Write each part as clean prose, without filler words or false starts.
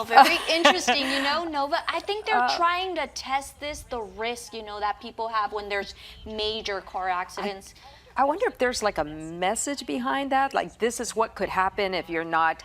Wow, very interesting. You know, Nova, I think they're trying to test the risk, that people have when there's major car accidents. I wonder if there's like a message behind that, like this is what could happen if you're not,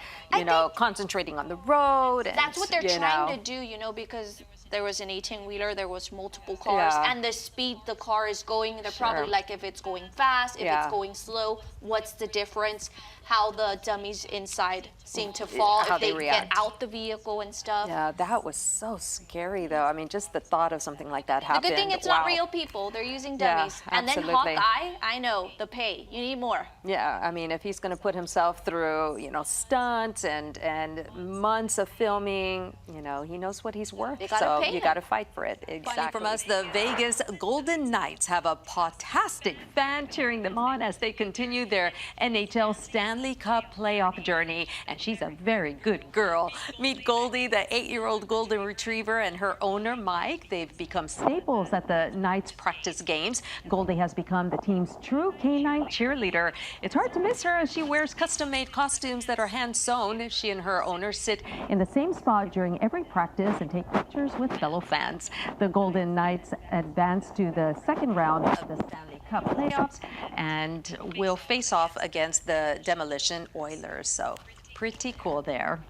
concentrating on the road. And, that's what they're trying to do, because there was an 18-wheeler, there was multiple cars, and the speed the car is going, they're probably like, if it's going fast, if it's going slow, what's the difference? How the dummies inside seem to fall, if they get out the vehicle and stuff. Yeah, that was so scary, though. I mean, just the thought of something like that happened. The good thing it's not real people. They're using dummies. Yeah, and then Hawkeye, I know, the pay. You need more. Yeah, I mean, if he's going to put himself through, stunts and months of filming, he knows what he's worth. So you got to fight for it. Exactly. Finally from us, the Vegas Golden Knights have a fantastic fan cheering them on as they continue their NHL Stanley Cup playoff journey, and she's a very good girl. Meet Goldie, the 8-year-old golden retriever, and her owner, Mike. They've become staples at the Knights practice games. Goldie has become the team's true canine cheerleader. It's hard to miss her as she wears custom-made costumes that are hand-sewn. She and her owner sit in the same spot during every practice and take pictures with fellow fans. The Golden Knights advance to the second round of the Stanley Cup playoffs and will face off against the Demolition Oilers. So pretty cool there.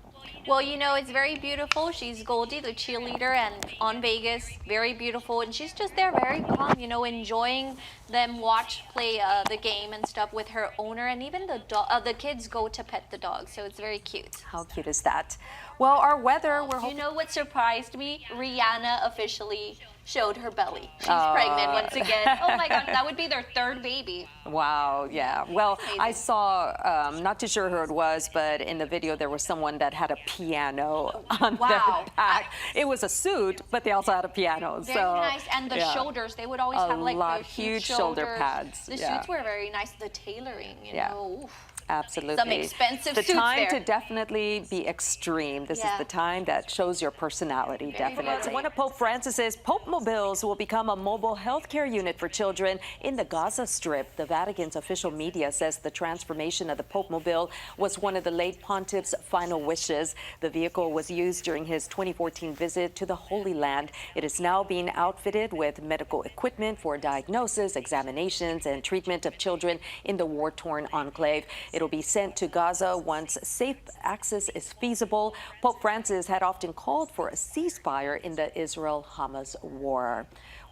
Well, it's very beautiful. She's Goldie, the cheerleader, and on Vegas, very beautiful. And she's just there very calm, enjoying them play the game and stuff with her owner. And even the kids go to pet the dog. So it's very cute. How cute is that? Well, our weather, You know what surprised me? Rihanna officially showed her belly. She's pregnant once again. Oh my God, that would be their third baby. Wow, yeah. Well, I saw, not too sure who it was, but in the video there was someone that had a piano on their back. It was a suit, but they also had a piano. Very nice. And the shoulders, they would always have like the huge shoulder pads. The suits were very nice. The tailoring, Oof. Absolutely. Some expensive suits The time there. to definitely be extreme. This is the time that shows your personality, definitely. One of Pope Francis's Pope Mobiles will become a mobile healthcare unit for children in the Gaza Strip. The Vatican's official media says the transformation of the Pope Mobile was one of the late pontiff's final wishes. The vehicle was used during his 2014 visit to the Holy Land. It is now being outfitted with medical equipment for diagnosis, examinations, and treatment of children in the war-torn enclave. It'll be sent to Gaza once safe access is feasible. Pope Francis had often called for a ceasefire in the Israel-Hamas war.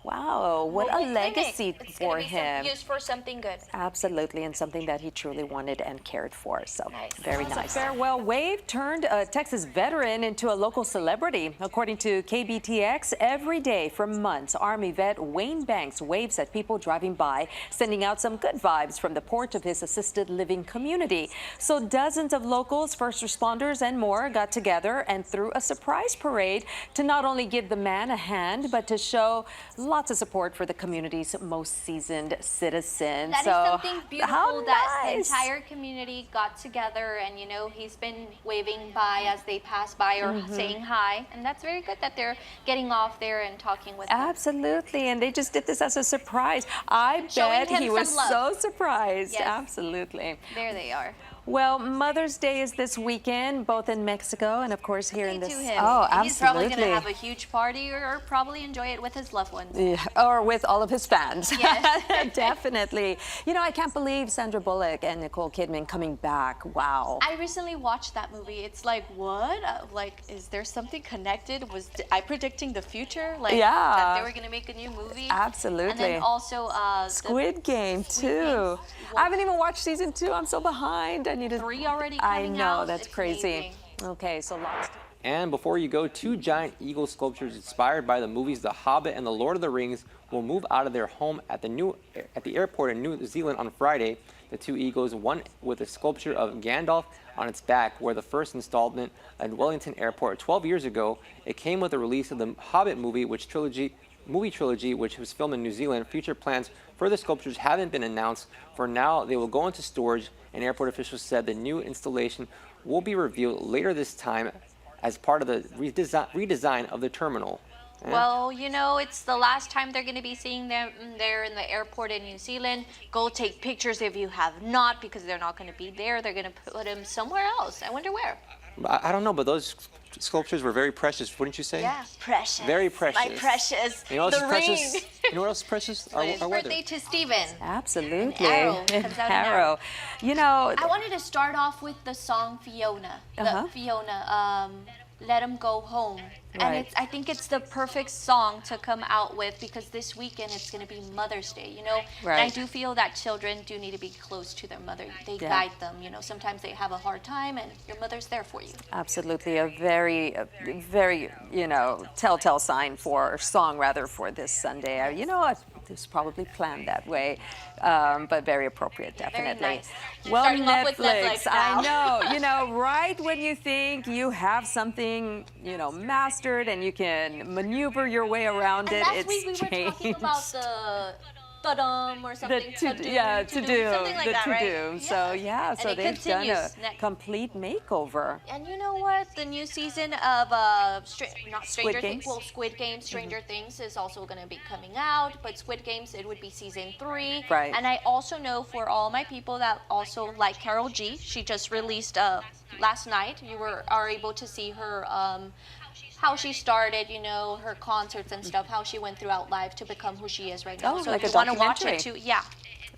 Wow, what a legacy for him. Used for something good. Absolutely, and something that he truly wanted and cared for. So very nice. A farewell wave turned a Texas veteran into a local celebrity. According to KBTX, every day for months, Army vet Wayne Banks waves at people driving by, sending out some good vibes from the porch of his assisted living community. So dozens of locals, first responders, and more got together and threw a surprise parade to not only give the man a hand, but to show lots of support for the community's most seasoned citizens. That is something beautiful that the nice. entire community got together, and he's been waving by as they pass by or saying hi, and that's very good that they're getting off there and talking with them. Absolutely, and they just did this as a surprise. I bet he was so surprised. Yes. Absolutely. There they are. Well, Mother's Day is this weekend, both in Mexico and, of course, here in this. Oh, absolutely. He's probably going to have a huge party or probably enjoy it with his loved ones. Yeah, or with all of his fans. Yes. Definitely. I can't believe Sandra Bullock and Nicole Kidman coming back. Wow. I recently watched that movie. It's like, what? Is there something connected? Was I predicting the future? That they were going to make a new movie? Absolutely. And then also Squid Game, too. I haven't even watched season 2. I'm so behind. I need 3 already coming out. I know, out. that's crazy. Amazing. Okay, so lots. And before you go, 2 giant eagle sculptures inspired by the movies The Hobbit and The Lord of the Rings will move out of their home at the airport in New Zealand on Friday. The 2 eagles, one with a sculpture of Gandalf on its back, were the first installment at Wellington Airport 12 years ago. It came with the release of the Hobbit movie trilogy, which was filmed in New Zealand. Future plans for the sculptures haven't been announced. For now, they will go into storage, and airport officials said the new installation will be revealed later this time as part of the redesign of the terminal. Well, it's the last time they're going to be seeing them there in the airport in New Zealand. Go take pictures if you have not, because they're not going to be there. They're going to put them somewhere else. I wonder where. I don't know, but those sculptures were very precious, wouldn't you say? Yeah, precious. Very precious. My precious. You know what else the is ring. precious? You know what else is precious? Today's Our weather. birthday to Steven. Absolutely. An arrow comes out an Arrow. You know, I wanted to start off with the song Fiona. Fiona, Let 'Em Go Home. And Right. I think it's the perfect song to come out with because this weekend it's going to be Mother's Day, you know? Right. And I do feel that children do need to be close to their mother. They guide them, you know? Sometimes they have a hard time and your mother's there for you. absolutely, a very, you know, telltale sign for song rather for this Sunday. You know, it was probably planned that way, but very appropriate, definitely. Very nice. Well, Starting off with Netflix I now. know, you know, right when you think you have something, you know, mastered and you can maneuver your way around And it, last it's week we were changed. talking about the ta-dum or something. To do, something like that, right? So yeah, And so it they've done a continues next. complete makeover. And you know what? The new season of Stranger Things, Games? well, Squid Games, Stranger Things is also going to be coming out. But Squid Games, it would be season 3. Right. And I also know for all my people that also like Carol G, she just released last night. You are able to see her. How she started, you know, her concerts and stuff, how she went throughout life to become who she is right now. Oh, So like if a you want to watch it documentary. too, yeah.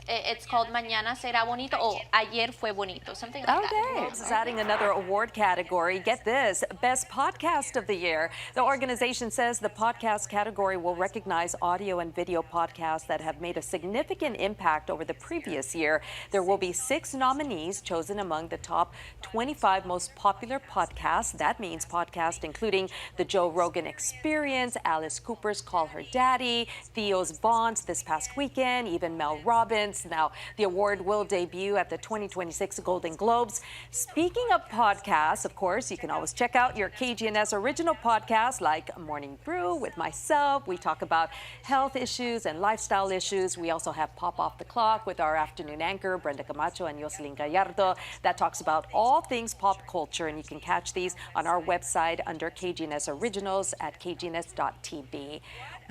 It's called Mañana Será Bonito or Ayer Fue Bonito, something like that. Okay, this is adding another award category. Get this, Best Podcast of the Year. The organization says the podcast category will recognize audio and video podcasts that have made a significant impact over the previous year. There will be 6 nominees chosen among the top 25 most popular podcasts. That means podcasts including The Joe Rogan Experience, Alice Cooper's Call Her Daddy, Theo's Bonds this past weekend, even Mel Robbins. Now, the award will debut at the 2026 Golden Globes. Speaking of podcasts, of course, you can always check out your KGNS original podcasts like Morning Brew with myself. We talk about health issues and lifestyle issues. We also have Pop Off the Clock with our afternoon anchor, Brenda Camacho and Yoselin Gallardo. That talks about all things pop culture, and you can catch these on our website under KGNS Originals at kgns.tv.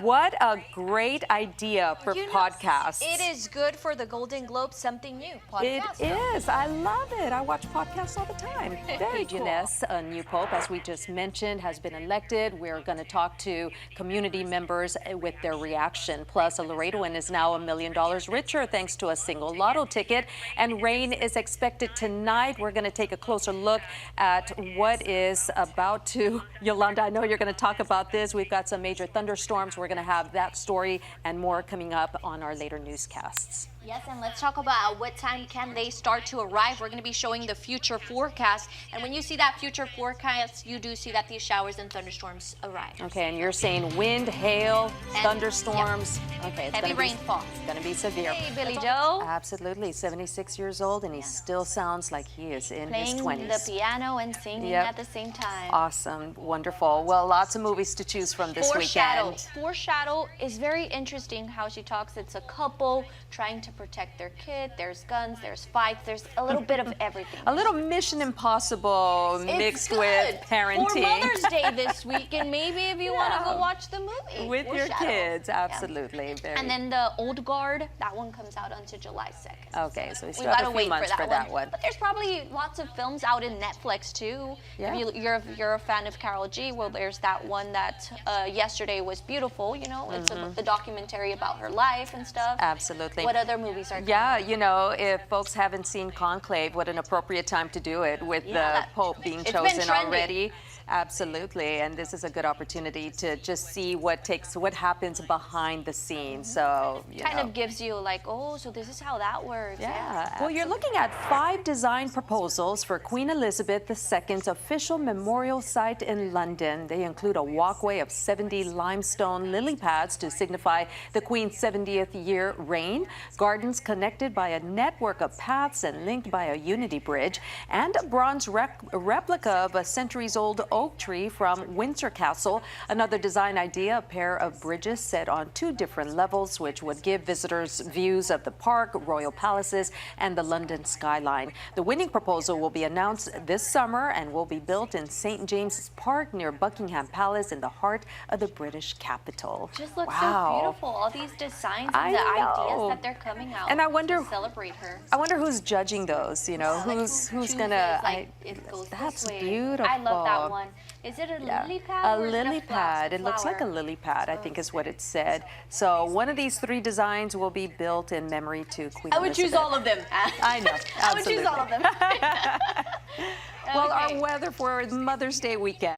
What a great idea for podcasts. It is good for the Golden Globes, something new. It Podcast. is. I love it. I watch podcasts all the time. Very KGNS, a new pope, as we just mentioned, has been elected. We're going to talk to community members with their reaction. Plus, a Laredoan is now $1 million richer thanks to a single lotto ticket. And rain is expected tonight. We're going to take a closer look at what is about to. Yolanda, I know you're going to talk about this. We've got some major thunderstorms. We're going to have that story and more coming up on our later newscasts. Yes, and let's talk about what time can they start to arrive. We're going to be showing the future forecast. And when you see that future forecast, you do see that these showers and thunderstorms arrive. Okay, and you're saying wind, hail, And- thunderstorms. Okay, it's Heavy gonna be, rainfall. It's going to be severe. Hey, Billy Joe. Absolutely, 76 years old, and he still sounds like he is in his Playing 20s. the piano and singing Yep. at the same time. Awesome, wonderful. Well, lots of movies to choose from this Foreshadow. weekend. Foreshadow is very interesting how she talks. It's a couple trying to protect their kid. There's guns, there's fights, there's a little bit of everything. A little Mission Impossible It's mixed good. with parenting. For Mother's Day this week, and maybe if you want to go watch the movie. with your Foreshadow. kids, Yeah. absolutely. Very. And then the Old Guard, that one comes out until July 2nd. Okay, so we We still have gotta a few wait months for that one. But there's probably lots of films out in Netflix too. Yeah. If you're a fan of Karol G, well, there's that one that Yesterday Was Beautiful. You know, it's a documentary about her life and stuff. Absolutely. What other movies are? Yeah, you know, if folks haven't seen Conclave, what an appropriate time to do it with the Pope being it's been chosen trendy. already. Absolutely, and this is a good opportunity to just see what happens behind the scenes. So, you Kind know. of gives you like, oh, so this is how that works. Yeah. Well, you're looking at 5 design proposals for Queen Elizabeth II's official memorial site in London. They include a walkway of 70 limestone lily pads to signify the Queen's 70th year reign, gardens connected by a network of paths and linked by a unity bridge, and a bronze replica of a centuries-old oak tree from Windsor Castle. Another design idea, a pair of bridges set on 2 different levels, which would give visitors views of the park, royal palaces, and the London skyline. The winning proposal will be announced this summer and will be built in St. James's Park near Buckingham Palace in the heart of the British capital. Just looks so beautiful. All these designs and the ideas that they're coming out. And I wonder, to celebrate her. I wonder who's judging those. You know, who's gonna? It goes that's this way. beautiful. I love that one. Is it a lily pad? A or is lily it a flower? pad. It looks like a lily pad, I think is what it said. So one of these 3 designs will be built in memory to Queen I would Elizabeth. choose all of them. I know. I would choose all of them. Well, our weather for Mother's Day weekend.